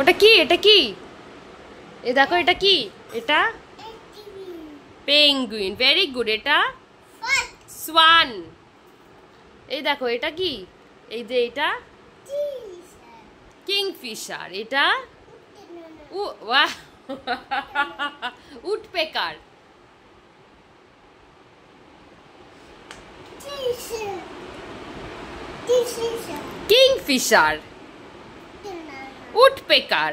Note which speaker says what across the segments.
Speaker 1: ওটা কি? এটা কি? এ দেখো, এটা কি? এটা পেঙ্গুইন। Very good. এটা সোয়ান। এই দেখো, এটা কি? এই যে এটা কিংফিশার। এটা ওয়াহ উডপেকার। Kingfisher, woodpecker.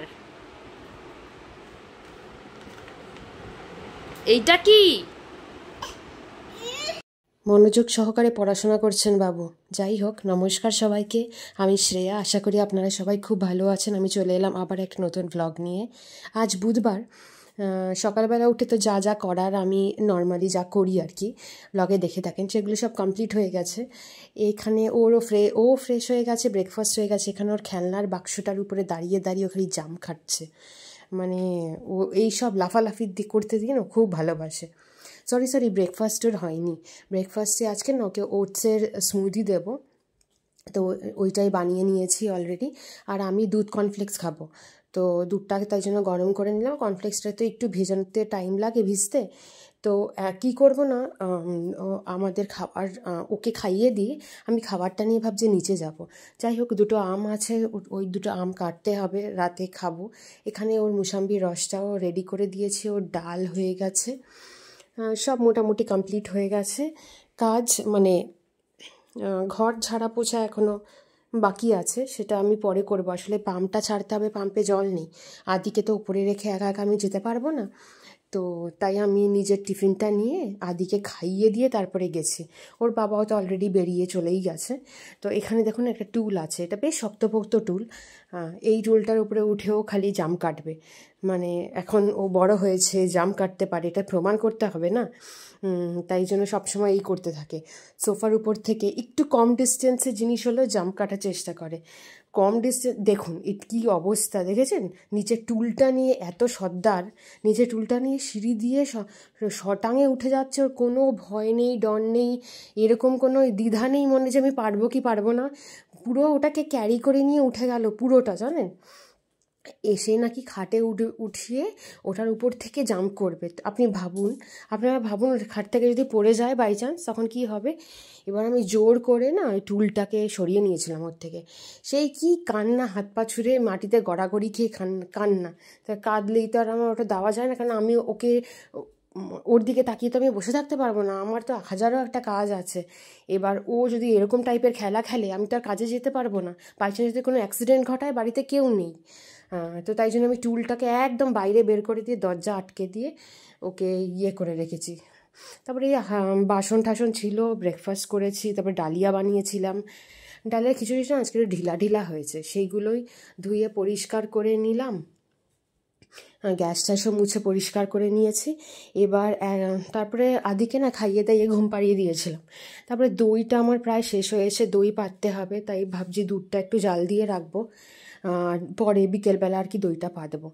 Speaker 1: এইটা কি? মনোযোগ সহকারে পড়াশোনা করছেন বাবু। যাই হোক, নমস্কার সবাইকে। আমি শ্রেয়া। আশা করি আপনারা সবাই খুব ভালো আছেন। আমি চলে এলাম আবার এক নতুন ভ্লগ নিয়ে। আজ বুধবার। সকালবেলা উঠে তো যা যা করার আমি নর্মালি যা করি আর কি, ব্লগে দেখে থাকেন, সেগুলো সব কমপ্লিট হয়ে গেছে। এখানে ও ফ্রেশ হয়ে গেছে, ব্রেকফাস্ট হয়ে গেছে। এখানে ওর খেলনার বাক্সটার উপরে দাঁড়িয়ে দাঁড়িয়ে ওখানে জাম খাচ্ছে। মানে ও এই সব লাফালাফি করতে দিয়ে না খুব ভালোবাসে। সরি, ব্রেকফাস্টের হয়নি। ব্রেকফাস্টে আজকে না ওকে ওটসের স্মুদি দেবো, তো ওইটাই বানিয়ে নিয়েছি অলরেডি। আর আমি দুধ কর্নফ্লেক্স খাবো, তো দুধটাকে তাই জন্য গরম করে নিলাম। কর্নফ্লেক্সটা তো একটু ভেজাতে টাইম লাগে ভিজতে, তো কী করবো না, আমাদের খাবার ওকে খাইয়ে দিই। আমি খাবারটা নিয়ে ভাবছি নিচে যাব। যাই হোক, দুটো আম আছে, ওই দুটো আম কাটতে হবে, রাতে খাবো। এখানে ওর মুসাম্বির রসটাও রেডি করে দিয়েছি, ওর ডাল হয়ে গেছে, সব মোটামুটি কমপ্লিট হয়ে গেছে কাজ। মানে ঘর ঝাড়া পোছা এখনও বাকি আছে, সেটা আমি পরে করবো। আসলে পাম্পটা ছাড়তে হবে, পাম্পে জল নেই। আদিকে তো উপরে রেখে একা একা আমি যেতে পারবো না, তো তাই আমি নিজের টিফিনটা নিয়ে আদিকে খাইয়ে দিয়ে তারপরে গেছি। ওর বাবাও তো অলরেডি বেরিয়ে চলেই গেছে। তো এখানে দেখুন একটা টুল আছে, এটা বেশ শক্তপোক্ত টুল। এই টুলটার উপরে উঠেও খালি জাম কাটবে। মানে এখন ও বড় হয়েছে, জাম কাটতে পারে, এটা প্রমাণ করতে হবে না। তাই জন্য সবসময় এই করতে থাকে। সোফার উপর থেকে একটু কম ডিস্টেন্সের জিনিস হলেও জাম কাটার চেষ্টা করে। কম ডিস্টেন্স দেখুন কী অবস্থা দেখেছেন, নিচের টুলটা নিয়ে এত সর্দার, নিচের টুলটা নিয়ে সিঁড়ি দিয়ে শটাঙে উঠে যাচ্ছে। ওর কোনো ভয় নেই, ডর নেই, এরকম কোনো দ্বিধা নেই মনে যে আমি পারবো কি পারবো না। পুরো ওটাকে ক্যারি করে নিয়ে উঠে গেল পুরোটা, জানেন। এসে নাকি খাটে উঠিয়ে ওটার উপর থেকে জাম্প করবে। আপনারা ভাবুন খাট থেকে যদি পড়ে যায় বাই চান্স, তখন কি হবে। এবার আমি জোর করে না ওই টুলটাকে সরিয়ে নিয়েছিলাম ওর থেকে। সেই কি কান্না, হাত পা ছুঁড়ে মাটিতে গড়াগড়ি খেয়ে কান্না। তা কাঁদলেই তো আর আমার ওটা দেওয়া যায় না, কারণ আমি ওর দিকে তাকিয়ে তো আমি বসে থাকতে পারবো না, আমার তো হাজারো একটা কাজ আছে। এবার ও যদি এরকম টাইপের খেলা খেলে, আমি তো আর কাজে যেতে পারবো না। বাই চান্স যদি কোনো অ্যাক্সিডেন্ট ঘটায়, বাড়িতে কেউ নেই। তো তাই জন্য আমি টুলটাকে একদম বাইরে বের করে দিয়ে দরজা আটকে দিয়ে ওকে করে রেখেছি। তারপরে এই বাসন টাসন ছিল, ব্রেকফাস্ট করেছি, তারপরে ডালিয়া বানিয়েছিলাম। ডালিয়া খিচুড়িটা আজকে ঢিলা ঢিলা হয়েছে, সেইগুলোই ধুয়ে পরিষ্কার করে নিলাম। গ্যাস ট্যাসও মুছে পরিষ্কার করে নিয়েছি। এবার তারপরে আদিকে না খাইয়ে দাইয়ে ঘুম পাড়িয়ে দিয়েছিলাম। তারপরে দইটা আমার প্রায় শেষ হয়েছে, দই পাততে হবে, তাই ভাবছি দুধটা একটু জাল দিয়ে রাখবো, পরে বিকেলবেলা আর কি দইটা পাতবো।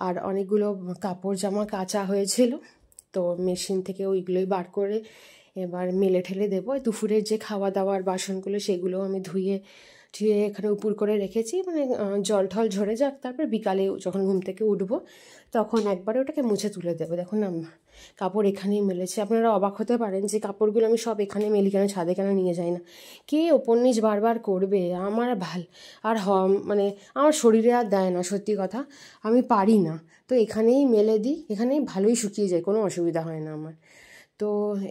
Speaker 1: আর অনেকগুলো কাপড় জামা কাচা হয়েছিল, তো মেশিন থেকে ওইগুলোই বার করে এবার মেলে ঠেলে দেবো। দুপুরের যে খাওয়া দাওয়ার বাসনগুলো সেগুলো আমি ধুয়ে এখানে উপুর করে রেখেছি, মানে জল ঠল ঝরে যাক, তারপর বিকালে যখন ঘুম থেকে উঠবো তখন একবারে ওটাকে মুছে তুলে দেবো। দেখুন না, কাপড় এখানেই মেলেছে। আপনারা অবাক হতে পারেন যে কাপড়গুলো আমি সব এখানে মেলি, কেন ছাদে কেন নিয়ে যাই না। কে ওপর নিচ বারবার করবে, আমার মানে আমার শরীরে আর দেয় না, সত্যি কথা আমি পারি না। তো এখানেই মেলে দিই, এখানেই ভালোই শুকিয়ে যায়, কোনো অসুবিধা হয় না আমার। তো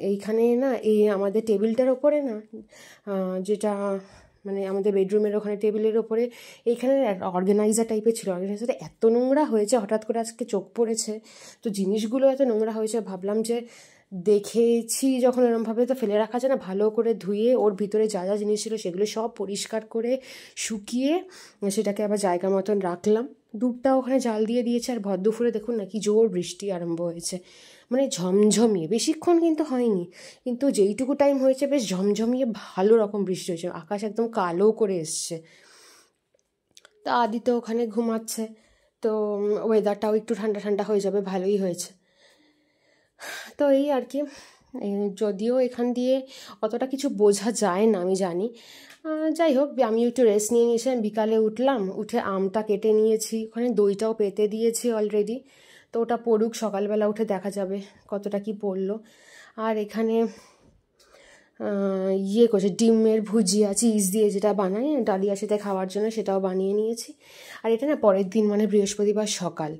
Speaker 1: এইখানে না, এই আমাদের টেবিলটার ওপরে না, যেটা মানে আমাদের বেডরুমের ওখানে টেবিলের ওপরে এইখানে অর্গানাইজার টাইপের ছিল, অর্গানাইজারটা এত নোংরা হয়েছে, হঠাৎ করে আজকে চোখ পড়েছে, তো জিনিসগুলো এত নোংরা হয়েছে, ভাবলাম যে দেখেছি যখন এরমভাবে তো ফেলে রাখা যায় না, ভালো করে ধুয়ে ওর ভিতরে যা যা জিনিস ছিল সেগুলো সব পরিষ্কার করে শুকিয়ে সেটাকে আবার জায়গা মতন রাখলাম। দুধটা ওখানে জাল দিয়ে দিয়েছে। আর ভর দুপুরে দেখুন না কি জোর বৃষ্টি আরম্ভ হয়েছে, মানে ঝমঝমিয়ে, বেশিক্ষণ কিন্তু হয়নি, কিন্তু যেইটুকু টাইম হয়েছে বেশ ঝমঝমিয়ে ভালো রকম বৃষ্টি হয়েছে, আকাশ একদম কালো করে এসছে। তা আদি তো ওখানে ঘুমাচ্ছে, তো ওয়েদারটাও একটু ঠান্ডা ঠান্ডা হয়ে যাবে, ভালোই হয়েছে। তো এই আর কি, যদিও এখান দিয়ে অতটা কিছু বোঝা যায় না আমি জানি, যাই হোক, আমি একটু রেস্ট নিয়ে নিয়েছিলাম, বিকালে উঠলাম, উঠে আমটা কেটে নিয়েছি, ওখানে দইটাও পেতে দিয়েছি অলরেডি, তো ওটা পড়ুক, সকালবেলা উঠে দেখা যাবে কতটা কি পড়লো। আর এখানে ইয়ে করছে, ডিমের ভুজিয়া চিজ দিয়ে যেটা বানাই ডালিয়ার সাথে খাওয়ার জন্য, সেটাও বানিয়ে নিয়েছি। আর এটা না পরের দিন মানে বৃহস্পতিবার সকাল,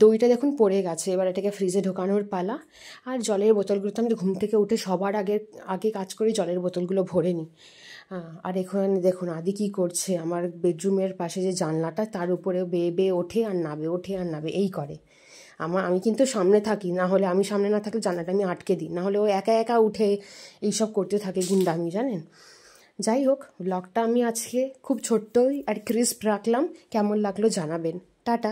Speaker 1: দইটা দেখুন পড়ে গেছে, এবার এটাকে ফ্রিজে ঢোকানোর পালা। আর জলের বোতলগুলো তো আমি ঘুম থেকে উঠে সবার আগে আগে কাজ করি, জলের বোতলগুলো ভরে নিই। আর এখানে দেখুন আদি কী করছে, আমার বেডরুমের পাশে যে জানলাটা তার উপরে বেয়ে বেয়ে ওঠে আর নাবে, ওঠে আর নাবে, এই করে। আমি কিন্তু সামনে থাকি, না হলে আমি সামনে না থাকলে জানলাটা আমি আটকে দিই, না হলে ও একা একা উঠে এইসব করতে থাকে গুন্ডামি, জানেন। যাই হোক, ব্লগটা আমি আজকে খুব ছোট্টই আর ক্রিস্প রাখলাম, কেমন লাগলো জানাবেন। টাটা।